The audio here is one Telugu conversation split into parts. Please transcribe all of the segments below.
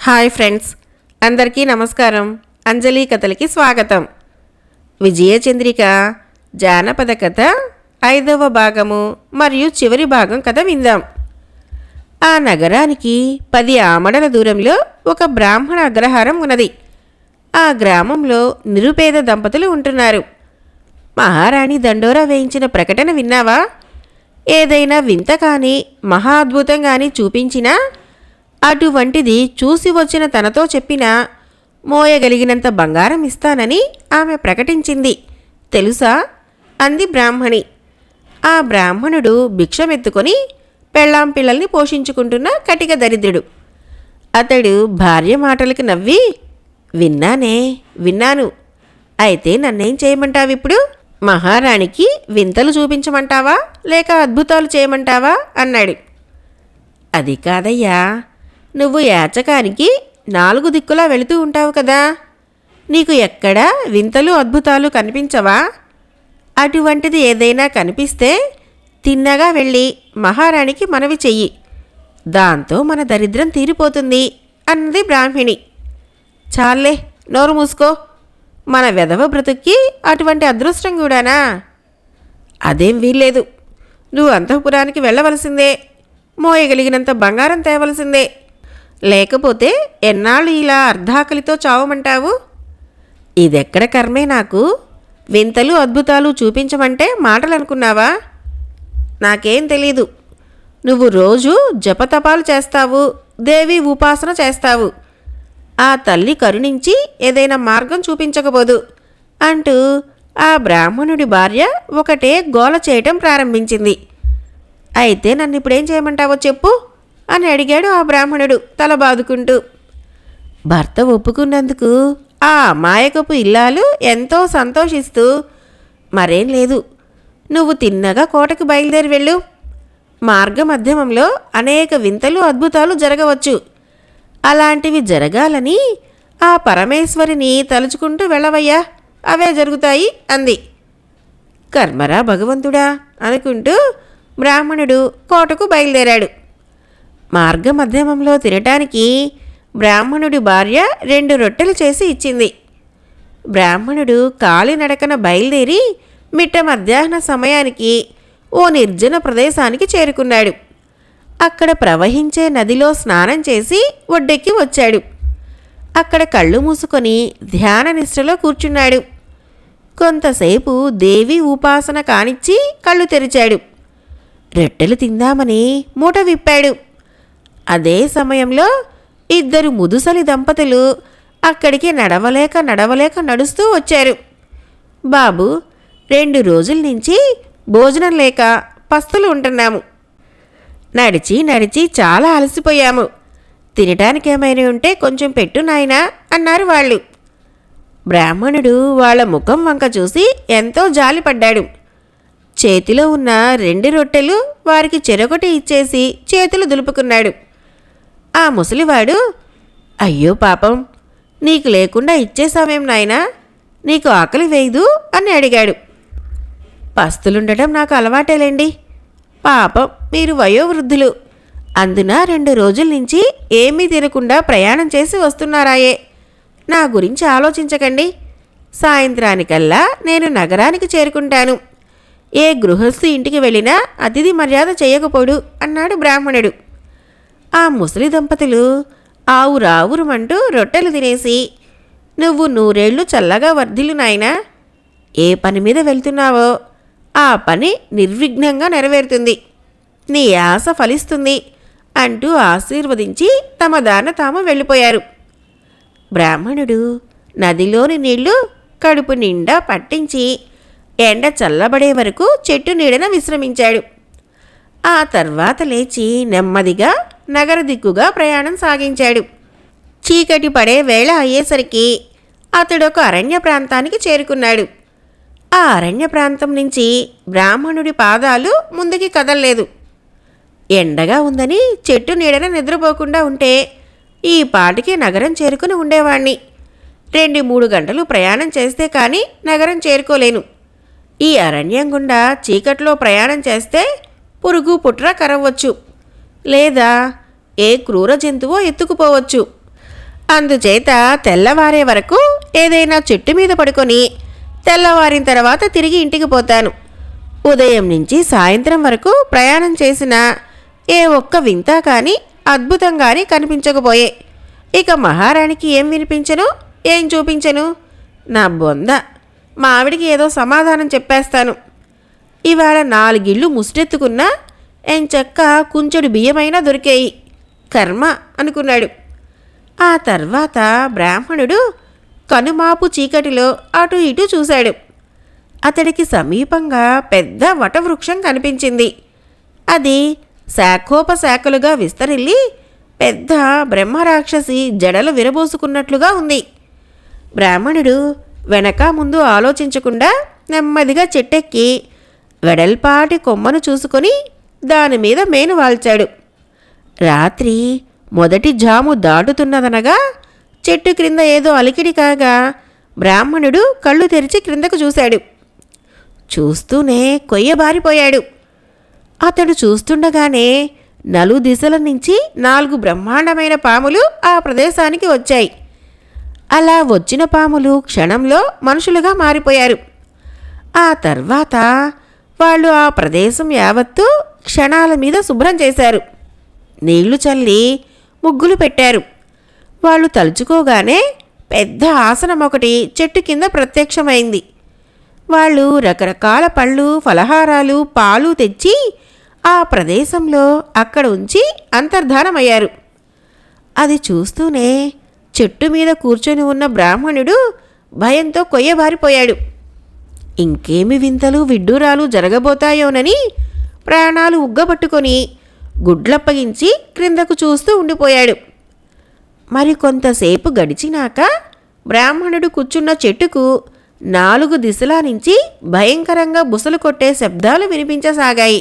హాయ్ ఫ్రెండ్స్, అందరికీ నమస్కారం. అంజలి కథలకి స్వాగతం. విజయచంద్రిక జానపద కథ 5వ భాగము మరియు చివరి భాగం కథ విందాం. ఆ నగరానికి 10 ఆమడల దూరంలో ఒక బ్రాహ్మణ అగ్రహారం ఉన్నది. ఆ గ్రామంలో నిరుపేద దంపతులు ఉంటున్నారు. మహారాణి దండోరా వేయించిన ప్రకటన విన్నావా? ఏదైనా వింత కానీ మహా అద్భుతం కానీ చూపించినా అటువంటిది చూసి వచ్చిన తనతో చెప్పినా మోయగలిగినంత బంగారం ఇస్తానని ఆమె ప్రకటించింది తెలుసా అంది బ్రాహ్మణి. ఆ బ్రాహ్మణుడు భిక్షమెత్తుకొని పెళ్ళాం పిల్లల్ని పోషించుకుంటున్న కటిక దరిద్రుడు. అతడు భార్య మాటలకి నవ్వి, విన్నాను. అయితే నన్నేం చేయమంటావిప్పుడు? మహారాణికి వింతలు చూపించమంటావా లేక అద్భుతాలు చేయమంటావా అన్నాడు. అది కాదయ్యా, నువ్వు యాచకానికి 4 దిక్కులా వెళుతూ ఉంటావు కదా, నీకు ఎక్కడా వింతలు అద్భుతాలు కనిపించవా? అటువంటిది ఏదైనా కనిపిస్తే తిన్నగా వెళ్ళి మహారాణికి మనవి చెయ్యి, దాంతో మన దరిద్రం తీరిపోతుంది అన్నది బ్రాహ్మిణి. చాలే, నోరు మూసుకో, మన వెధవ బ్రతుక్కి అటువంటి అదృష్టం కూడానా? అదేం వీల్లేదు. నువ్వు అంతఃపురానికి వెళ్ళవలసిందే, మోయగలిగినంత బంగారం తేవలసిందే. లేకపోతే ఎన్నాళ్ళు ఇలా అర్ధాకలితో చావమంటావు? ఇదెక్కడ కర్మే నాకు? వింతలు అద్భుతాలు చూపించమంటే మాటలు అనుకున్నావా? నాకేం తెలీదు. నువ్వు రోజు జపతపాలు చేస్తావు, దేవి ఉపాసన చేస్తావు. ఆ తల్లి కరుణించి ఏదైనా మార్గం చూపించకపోదు అంటూ ఆ బ్రాహ్మణుడి భార్య ఒకటే గోల చేయటం ప్రారంభించింది. అయితే నన్ను ఇప్పుడేం చేయమంటావో చెప్పు అని అడిగాడు ఆ బ్రాహ్మణుడు తల బాదుకుంటూ. భర్త ఒప్పుకున్నందుకు ఆ అమాయకపు ఇల్లాలు ఎంతో సంతోషిస్తూ, మరేం లేదు, నువ్వు తిన్నగా కోటకు బయలుదేరి వెళ్ళు. మార్గ మధ్యమంలో అనేక వింతలు అద్భుతాలు జరగవచ్చు. అలాంటివి జరగాలని ఆ పరమేశ్వరిని తలుచుకుంటూ వెళ్ళవయ్యా, అవే జరుగుతాయి అంది. కర్మరా భగవంతుడా అనుకుంటూ బ్రాహ్మణుడు కోటకు బయలుదేరాడు. మార్గ మధ్యమంలో తినటానికి బ్రాహ్మణుడి భార్య 2 రొట్టెలు చేసి ఇచ్చింది. బ్రాహ్మణుడు కాలినడకన బయలుదేరి మిట్ట మధ్యాహ్న సమయానికి ఓ నిర్జన ప్రదేశానికి చేరుకున్నాడు. అక్కడ ప్రవహించే నదిలో స్నానం చేసి ఒడ్డెక్కి వచ్చాడు. అక్కడ కళ్ళు మూసుకొని ధ్యాన నిష్ఠలో కూర్చున్నాడు. కొంతసేపు దేవి ఉపాసన కానిచ్చి కళ్ళు తెరిచాడు. రొట్టెలు తిందామని మూట విప్పాడు. అదే సమయంలో 2 ముదుసలి దంపతులు అక్కడికి నడవలేక నడుస్తూ వచ్చారు. బాబు, 2 రోజుల నుంచి భోజనం లేక పస్తులు ఉంటున్నాము. నడిచి చాలా అలసిపోయాము. తినటానికి ఏమైనా ఉంటే కొంచెం పెట్టు నాయనా అన్నారు వాళ్ళు. బ్రాహ్మణుడు వాళ్ళ ముఖం వంక చూసి ఎంతో జాలిపడ్డాడు. చేతిలో ఉన్న 2 రొట్టెలు వారికి చెరొకటి ఇచ్చేసి చేతులు దులుపుకున్నాడు. ఆ ముసలివాడు, అయ్యో పాపం, నీకు లేకుండా ఇచ్చేసామేం నాయనా, నీకు ఆకలి వేయదు అని అడిగాడు. పస్తులుండటం నాకు అలవాటేలేండి. పాపం, మీరు వయోవృద్ధులు, అందున 2 రోజుల నుంచి ఏమీ తినకుండా ప్రయాణం చేసి వస్తున్నారాయే. నా గురించి ఆలోచించకండి. సాయంత్రానికల్లా నేను నగరానికి చేరుకుంటాను. ఏ గృహస్థు ఇంటికి వెళ్ళినా అతిథి మర్యాద చేయకపోడు అన్నాడు బ్రాహ్మణుడు. ఆ ముసలి దంపతులు ఆవురావురమంటూ రొట్టెలు తినేసి, నువ్వు 100 ఏళ్ళు చల్లగా వర్ధిల్లు నాయనా, ఏ పని మీద వెళ్తున్నావో ఆ పని నిర్విఘ్నంగా నెరవేరుతుంది, నీ ఆశ ఫలిస్తుంది అంటూ ఆశీర్వదించి తమ దాన తాము వెళ్ళిపోయారు. బ్రాహ్మణుడు నదిలోని నీళ్లు కడుపు నిండా పట్టించి ఎండ చల్లబడే వరకు చెట్టు నీడన విశ్రమించాడు. ఆ తర్వాత లేచి నెమ్మదిగా నగర దిక్కుగా ప్రయాణం సాగించాడు. చీకటి పడే వేళ అయ్యేసరికి అతడొక అరణ్య ప్రాంతానికి చేరుకున్నాడు. ఆ అరణ్య ప్రాంతం నుంచి బ్రాహ్మణుడి పాదాలు ముందుకి కదల్లేదు. ఎండగా ఉందని చెట్టు నీడన నిద్రపోకుండా ఉంటే ఈ పాటికి నగరం చేరుకుని ఉండేవాణ్ణి. 2-3 గంటలు ప్రయాణం చేస్తే కానీ నగరం చేరుకోలేను. ఈ అరణ్యం గుండా చీకట్లో ప్రయాణం చేస్తే పురుగు పుట్ర కరవచ్చు, లేదా ఏ క్రూర జంతువో ఎత్తుకుపోవచ్చు. అందుచేత తెల్లవారే వరకు ఏదైనా చెట్టు మీద పడుకొని తెల్లవారిన తర్వాత తిరిగి ఇంటికి పోతాను. ఉదయం నుంచి సాయంత్రం వరకు ప్రయాణం చేసిన ఏ ఒక్క వింత కానీ అద్భుతం కానీ కనిపించకపోయే. ఇక మహారాణికి ఏం వినిపించను, ఏం చూపించను? నా బొంద, మా ఆవిడికి ఏదో సమాధానం చెప్పేస్తాను. ఇవాళ 4 ఇళ్ళు ముష్టెత్తుకున్నా ఎంచక్క కుంచెడు బియ్యమైనా దొరికేయి. కర్మ అనుకున్నాడు. ఆ తర్వాత బ్రాహ్మణుడు కనుమాపు చీకటిలో అటు ఇటు చూశాడు. అతడికి సమీపంగా పెద్ద వటవృక్షం కనిపించింది. అది శాఖోపశాఖలుగా విస్తరిల్లి పెద్ద బ్రహ్మరాక్షసి జడలు విరబోసుకున్నట్లుగా ఉంది. బ్రాహ్మణుడు వెనక ముందు ఆలోచించకుండా నెమ్మదిగా చెట్టెక్కి వెడల్పాటి కొమ్మను చూసుకొని దానిమీద మేను వాల్చాడు. రాత్రి మొదటి జాము దాటుతున్నదనగా చెట్టు క్రింద ఏదో అలికిడి కాగా బ్రాహ్మణుడు కళ్ళు తెరిచి క్రిందకు చూశాడు. చూస్తూనే కొయ్యబారిపోయాడు. అతడు చూస్తుండగానే నలుదిశల నుంచి 4 బ్రహ్మాండమైన పాములు ఆ ప్రదేశానికి వచ్చాయి. అలా వచ్చిన పాములు క్షణంలో మనుషులుగా మారిపోయారు. ఆ తర్వాత వాళ్ళు ఆ ప్రదేశం యావత్తూ క్షణాల మీద శుభ్రం చేశారు. నీళ్లు చల్లి ముగ్గులు పెట్టారు. వాళ్ళు తలుచుకోగానే పెద్ద ఆసనం ఒకటి చెట్టు కింద ప్రత్యక్షమైంది. వాళ్ళు రకరకాల పళ్ళు, ఫలహారాలు, పాలు తెచ్చి ఆ ప్రదేశంలో అక్కడ ఉంచి అంతర్ధానమయ్యారు. అది చూస్తూనే చెట్టు మీద కూర్చొని ఉన్న బ్రాహ్మణుడు భయంతో కొయ్యబారిపోయాడు. ఇంకేమి వింతలు విడ్డూరాలు జరగబోతాయోనని ప్రాణాలు ఉగ్గబట్టుకొని గుడ్లప్పగించి క్రిందకు చూస్తూ ఉండిపోయాడు. మరికొంతసేపు గడిచినాక బ్రాహ్మణుడు కూర్చున్న చెట్టుకు 4 దిశలా నుంచి భయంకరంగా బుసలు కొట్టే శబ్దాలు వినిపించసాగాయి.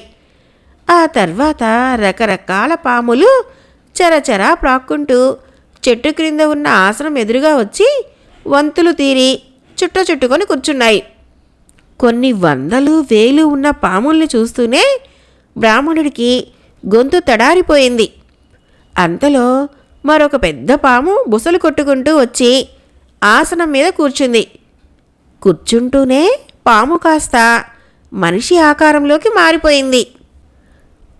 ఆ తర్వాత రకరకాల పాములు చరచరా ప్రాక్కుంటూ చెట్టు క్రింద ఉన్న ఆసనం ఎదురుగా వచ్చి వంతులు తీరి చుట్టుకొని కూర్చున్నాయి. కొన్ని వందలు వేలు ఉన్న పాముల్ని చూస్తూనే బ్రాహ్మణుడికి గొంతు తడారిపోయింది. అంతలో మరొక పెద్ద పాము బుసలు కొట్టుకుంటూ వచ్చి ఆసనం మీద కూర్చుంది. కూర్చుంటూనే పాము కాస్త మనిషి ఆకారంలోకి మారిపోయింది.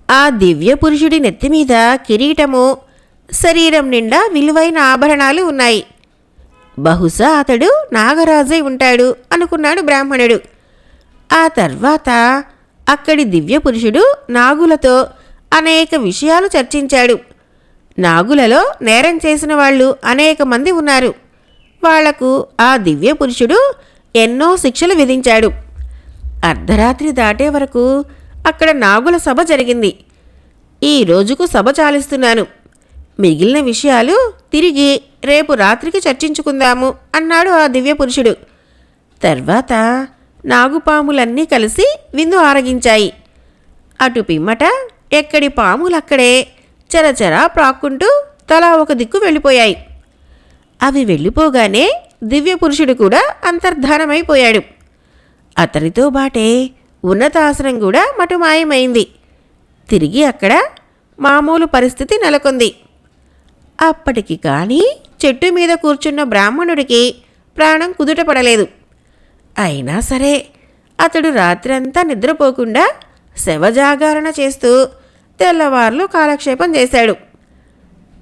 ఆ దివ్య పురుషుడి నెత్తిమీద కిరీటము, శరీరం నిండా విలువైన ఆభరణాలు ఉన్నాయి. బహుశా అతడు నాగరాజై ఉంటాడు అనుకున్నాడు బ్రాహ్మణుడు. ఆ తర్వాత అక్కడి దివ్య పురుషుడు నాగులతో అనేక విషయాలు చర్చించాడు. నాగులలో నేరం చేసిన వాళ్ళు అనేక మంది ఉన్నారు. వాళ్లకు ఆ దివ్య పురుషుడు ఎన్నో శిక్షలు విధించాడు. అర్ధరాత్రి దాటే వరకు అక్కడ నాగుల సభ జరిగింది. ఈ రోజుకు సభ చాలిస్తున్నాను. మిగిలిన విషయాలు తిరిగి రేపు రాత్రికి చర్చించుకుందాము అన్నాడు ఆ దివ్య పురుషుడు. తర్వాత నాగుపాములన్నీ కలిసి విందు ఆరగించాయి. అటు పిమ్మట ఎక్కడి పాములక్కడే చరచరా ప్రాక్కుంటూ తలా ఒక దిక్కు వెళ్ళిపోయాయి. అవి వెళ్ళిపోగానే దివ్య పురుషుడు కూడా అంతర్ధానమైపోయాడు. అతనితో బాటే ఉన్నతాసనం కూడా మటుమాయమైంది. తిరిగి అక్కడ మామూలు పరిస్థితి నెలకొంది. అప్పటికి కానీ చెట్టు మీద కూర్చున్న బ్రాహ్మణుడికి ప్రాణం కుదుటపడలేదు. అయినా సరే అతడు రాత్రంతా నిద్రపోకుండా శవజాగరణ చేస్తూ తెల్లవార్లు కాలక్షేపం చేశాడు.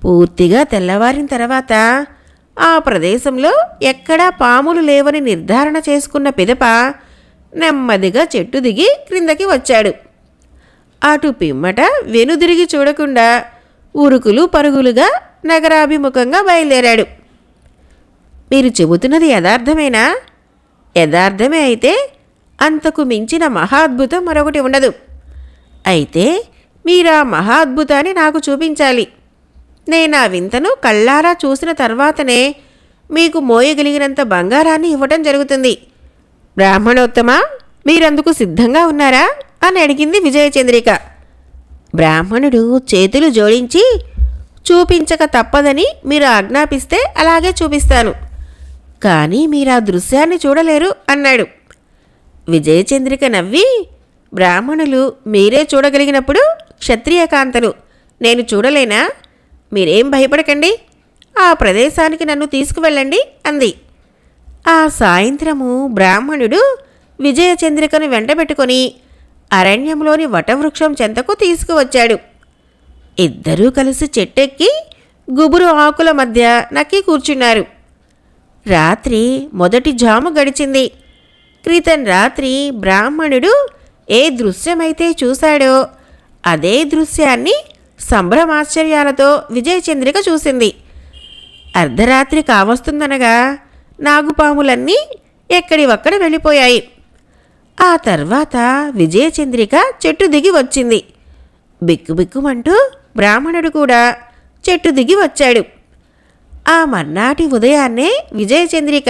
పూర్తిగా తెల్లవారిన తర్వాత ఆ ప్రదేశంలో ఎక్కడా పాములు లేవని నిర్ధారణ చేసుకున్న పిదప నెమ్మదిగా చెట్టు దిగి క్రిందకి వచ్చాడు. అటు పిమ్మట వెనుదిరిగి చూడకుండా ఉరుకులు పరుగులుగా నగరాభిముఖంగా బయలుదేరాడు. మీరు చెబుతున్నది యథార్థమేనా? యథార్థమే అయితే అంతకు మించిన మహాద్భుతం మరొకటి ఉండదు. అయితే మీరా మహాద్భుతాన్ని నాకు చూపించాలి. నేను ఆ వింతను కళ్ళారా చూసిన తర్వాతనే మీకు మోయగలిగినంత బంగారాన్ని ఇవ్వటం జరుగుతుంది. బ్రాహ్మణోత్తమా, మీరందుకు సిద్ధంగా ఉన్నారా అని అడిగింది విజయచంద్రిక. బ్రాహ్మణుడు చేతులు జోడించి, చూపించక తప్పదని మీరు ఆజ్ఞాపిస్తే అలాగే చూపిస్తాను. కానీ మీరా దృశ్యాన్ని చూడలేరు అన్నాడు. విజయచంద్రిక నవ్వి, బ్రాహ్మణులు మీరే చూడగలిగినప్పుడు క్షత్రియకాంతలు నేను చూడలేనా? మీరేం భయపడకండి. ఆ ప్రదేశానికి నన్ను తీసుకువెళ్ళండి అంది. ఆ సాయంత్రము బ్రాహ్మణుడు విజయచంద్రికను వెంటబెట్టుకొని అరణ్యంలోని వటవృక్షం చెంతకు తీసుకువచ్చాడు. ఇద్దరూ కలిసి చెట్టెక్కి గుబురు ఆకుల మధ్య నక్కి కూర్చున్నారు. రాత్రి మొదటి జాము గడిచింది. క్రితం రాత్రి బ్రాహ్మణుడు ఏ దృశ్యమైతే చూశాడో అదే దృశ్యాన్ని సంభ్రమాశ్చర్యాలతో విజయచంద్రిక చూసింది. అర్ధరాత్రి కావస్తుందనగా నాగుపాములన్నీ ఎక్కడివక్కడ వెళ్ళిపోయాయి. ఆ తర్వాత విజయచంద్రిక చెట్టు దిగి వచ్చింది. బిక్కుబిక్కుమంటూ బ్రాహ్మణుడు కూడా చెట్టు దిగి వచ్చాడు. ఆ మర్నాటి ఉదయాన్నే విజయచంద్రిక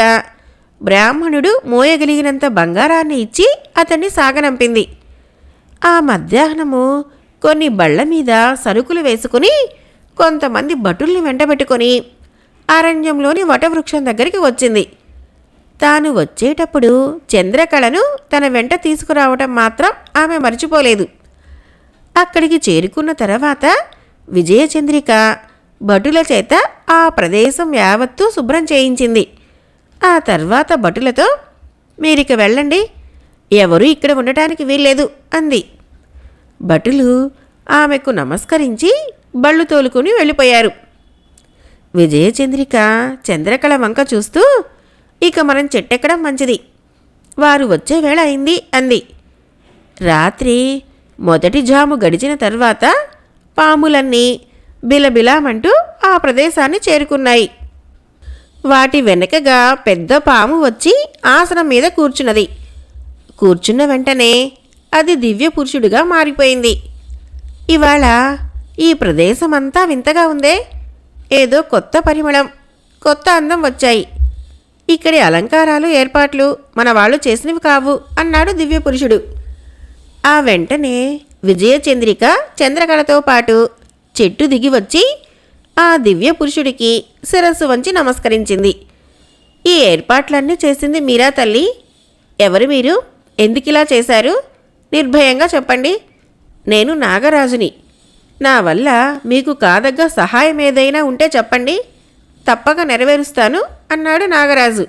బ్రాహ్మణుడు మోయగలిగినంత బంగారాన్ని ఇచ్చి అతన్ని సాగనంపింది. ఆ మధ్యాహ్నము కొన్ని బళ్ల మీద సరుకులు వేసుకుని కొంతమంది భటుల్ని వెంటబెట్టుకొని అరణ్యంలోని వటవృక్షం దగ్గరికి వచ్చింది. తాను వచ్చేటప్పుడు చంద్రకళను తన వెంట తీసుకురావటం మాత్రం ఆమె మర్చిపోలేదు. అక్కడికి చేరుకున్న తర్వాత విజయచంద్రిక భటుల చేత ఆ ప్రదేశం యావత్తూ శుభ్రం చేయించింది. ఆ తర్వాత భటులతో, మీరిక వెళ్ళండి, ఎవరూ ఇక్కడ ఉండటానికి వీల్లేదు అంది. భటులు ఆమెకు నమస్కరించి బళ్ళు తోలుకుని వెళ్ళిపోయారు. విజయచంద్రిక చంద్రకళ వంక చూస్తూ, ఇక మనం చెట్టెక్కడం మంచిది, వారు వచ్చే వేళ అయింది అంది. రాత్రి మొదటి జాము గడిచిన తర్వాత పాములన్నీ బిలబిలామంటూ ఆ ప్రదేశాన్ని చేరుకున్నాయి. వాటి వెనకగా పెద్ద పాము వచ్చి ఆసనం మీద కూర్చున్నది. కూర్చున్న వెంటనే అది దివ్య పురుషుడిగా మారిపోయింది. ఇవాళ ఈ ప్రదేశమంతా వింతగా ఉందే, ఏదో కొత్త పరిమళం, కొత్త అందం వచ్చాయి. ఇక్కడి అలంకారాలు ఏర్పాట్లు మన వాళ్ళు చేసినవి కావు అన్నాడు దివ్య పురుషుడు. ఆ వెంటనే విజయచంద్రిక చంద్రకళతో పాటు చెట్టు దిగి వచ్చి ఆ దివ్య పురుషుడికి శిరస్సు వంచి నమస్కరించింది. ఈ ఏర్పాట్లన్నీ చేసింది మీరా తల్లి? ఎవరు మీరు? ఎందుకిలా చేశారు? నిర్భయంగా చెప్పండి. నేను నాగరాజుని. నా వల్ల మీకు కాదగ్గ సహాయం ఏదైనా ఉంటే చెప్పండి, తప్పక నెరవేరుస్తాను అన్నాడు నాగరాజు.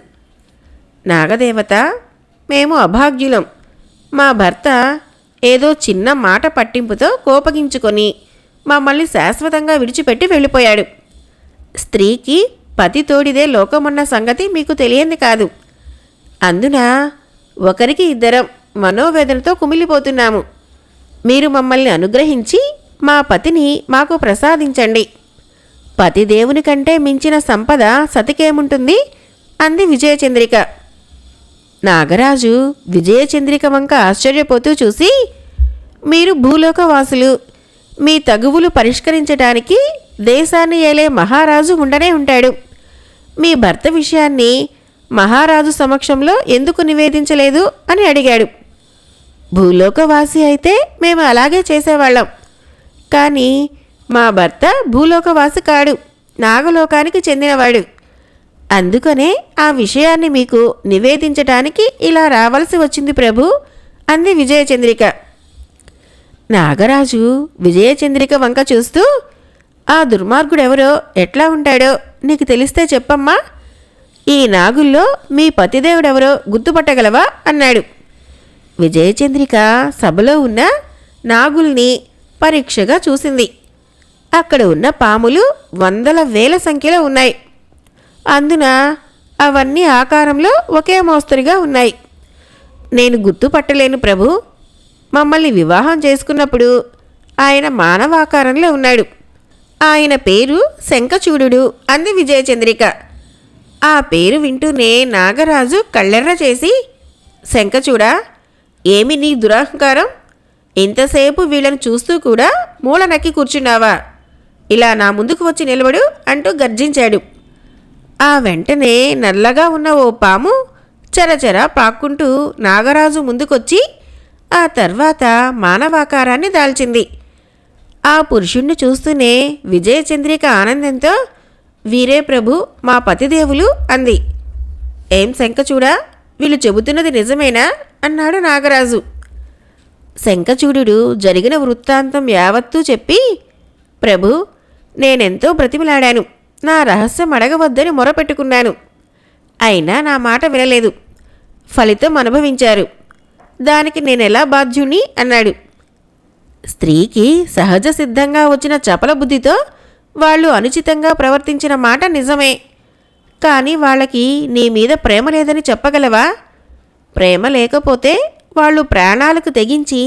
నాగదేవత, మేము అభాగ్యులం. మా భర్త ఏదో చిన్న మాట పట్టింపుతో కోపగించుకొని మమ్మల్ని శాశ్వతంగా విడిచిపెట్టి వెళ్ళిపోయాడు. స్త్రీకి పతి తోడిదే లోకమన్న సంగతి మీకు తెలియంది కాదు. అందున ఒకరికి ఇద్దరం మనోవేదనతో కుమిలిపోతున్నాము. మీరు మమ్మల్ని అనుగ్రహించి మా పతిని మాకు ప్రసాదించండి. పతిదేవుని కంటే మించిన సంపద సతికేముంటుంది అంది విజయచంద్రిక. నాగరాజు విజయచంద్రిక వంక ఆశ్చర్యపోతూ చూసి, మీరు భూలోకవాసులు, మీ తగువులు పరిష్కరించడానికి దేశాన్ని ఏలే మహారాజు ఉండనే ఉంటాడు. మీ భర్త విషయాన్ని మహారాజు సమక్షంలో ఎందుకు నివేదించలేదు అని అడిగాడు. భూలోకవాసి అయితే మేము అలాగే చేసేవాళ్ళం, కానీ మా భర్త భూలోకవాసి కాడు, నాగలోకానికి చెందినవాడు. అందుకనే ఆ విషయాన్ని మీకు నివేదించటానికి ఇలా రావలసి వచ్చింది ప్రభు అంది విజయచంద్రిక. నాగరాజు విజయచంద్రిక వంక చూస్తూ, ఆ దుర్మార్గుడెవరో, ఎట్లా ఉంటాడో నీకు తెలిస్తే చెప్పమ్మా. ఈ నాగుల్లో మీ పతిదేవుడెవరో గుర్తుపట్టగలవా అన్నాడు. విజయచంద్రిక సభలో ఉన్న నాగుల్ని పరీక్షగా చూసింది. అక్కడ ఉన్న పాములు వందల వేల సంఖ్యలో ఉన్నాయి. అందున అవన్నీ ఆకారంలో ఒకే మోస్తరుగా ఉన్నాయి. నేను గుర్తుపట్టలేను ప్రభు. మమ్మల్ని వివాహం చేసుకున్నప్పుడు ఆయన మానవాకారంలో ఉన్నాడు. ఆయన పేరు శంఖచూడు అంది విజయచంద్రిక. ఆ పేరు వింటూనే నాగరాజు కళ్ళెర్ర చేసి, శంఖచూడా, ఏమి నీ దురహంకారం? ఇంతసేపు వీళ్ళని చూస్తూ కూడా మూల నక్కి కూర్చున్నావా? ఇలా నా ముందుకు వచ్చి నిలబడు అంటూ గర్జించాడు. ఆ వెంటనే నల్లగా ఉన్న ఓ పాము చరచర పాక్కుంటూ నాగరాజు ముందుకొచ్చి ఆ తర్వాత మానవాకారాన్ని దాల్చింది. ఆ పురుషుణ్ణి చూస్తూనే విజయచంద్రిక ఆనందంతో, వీరే ప్రభు, మా పతిదేవులు అంది. ఏం శంఖచూడా, వీళ్ళు చెబుతున్నది నిజమేనా అన్నాడు నాగరాజు. శంఖచూడు జరిగిన వృత్తాంతం యావత్తూ చెప్పి, ప్రభు, నేనెంతో బ్రతిమిలాడాను. నా రహస్యం అడగవద్దని మొరపెట్టుకున్నాను. అయినా నా మాట వినలేదు. ఫలితం అనుభవించారు. దానికి నేనెలా బాధ్యుణ్ణి అన్నాడు. స్త్రీకి సహజ సిద్ధంగా వచ్చిన చపల బుద్ధితో వాళ్ళు అనుచితంగా ప్రవర్తించిన మాట నిజమే. కానీ వాళ్ళకి నీ మీద ప్రేమ లేదని చెప్పగలవా? ప్రేమ లేకపోతే వాళ్ళు ప్రాణాలకు తెగించి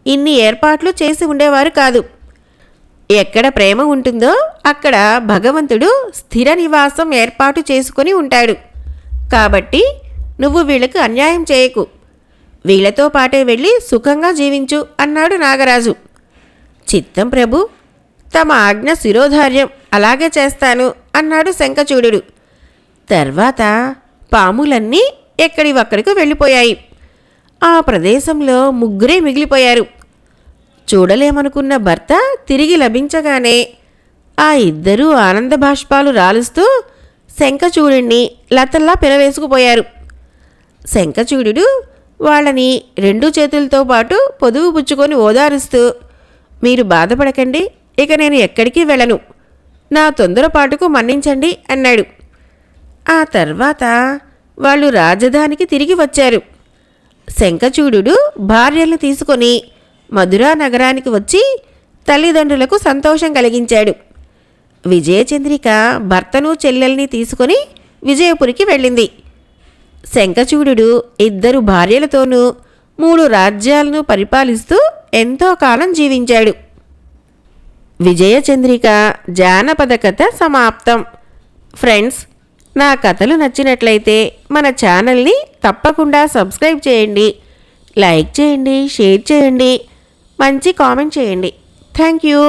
ఇన్ని ఏర్పాట్లు చేసి ఉండేవారు కాదు. ఎక్కడ ప్రేమ ఉంటుందో అక్కడ భగవంతుడు స్థిర నివాసం ఏర్పాటు చేసుకొని ఉంటాడు. కాబట్టి నువ్వు వీళ్ళకు అన్యాయం చేయకు. వీళ్లతో పాటే వెళ్ళి సుఖంగా జీవించు అన్నాడు నాగరాజు. చిత్తం ప్రభు, తమ ఆజ్ఞ శిరోధార్యం, అలాగే చేస్తాను అన్నాడు శంఖచూడుడు. తర్వాత పాములన్నీ ఎక్కడివక్కడికి వెళ్ళిపోయాయి. ఆ ప్రదేశంలో ముగ్గురే మిగిలిపోయారు. చూడలేమనుకున్న భర్త తిరిగి లభించగానే ఆ ఇద్దరూ ఆనంద బాష్పాలు రాలుస్తూ శంఖచూడుణ్ణి లతల్లా పెనవేసుకుపోయారు. శంఖచూడు వాళ్ళని రెండు చేతులతో పాటు పొదువు పుచ్చుకొని ఓదారుస్తూ, మీరు బాధపడకండి, ఇక నేను ఎక్కడికి వెళ్ళను, నా తొందరపాటుకు మన్నించండి అన్నాడు. ఆ తర్వాత వాళ్ళు రాజధానికి తిరిగి వచ్చారు. శంఖచూడు భార్యల్ని తీసుకొని మధురా నగరానికి వచ్చి తల్లిదండ్రులకు సంతోషం కలిగించాడు. విజయచంద్రిక భర్తను చెల్లెల్ని తీసుకొని విజయపురికి వెళ్ళింది. శంఖచూడు ఇద్దరు భార్యలతోనూ 3 రాజ్యాలను పరిపాలిస్తూ ఎంతో కాలం జీవించాడు. విజయచంద్రిక జానపద కథ సమాప్తం. ఫ్రెండ్స్, నా కథలు నచ్చినట్లయితే మన ఛానల్ని తప్పకుండా సబ్స్క్రైబ్ చేయండి, లైక్ చేయండి, షేర్ చేయండి, మంచి కామెంట్ చేయండి. Thank you.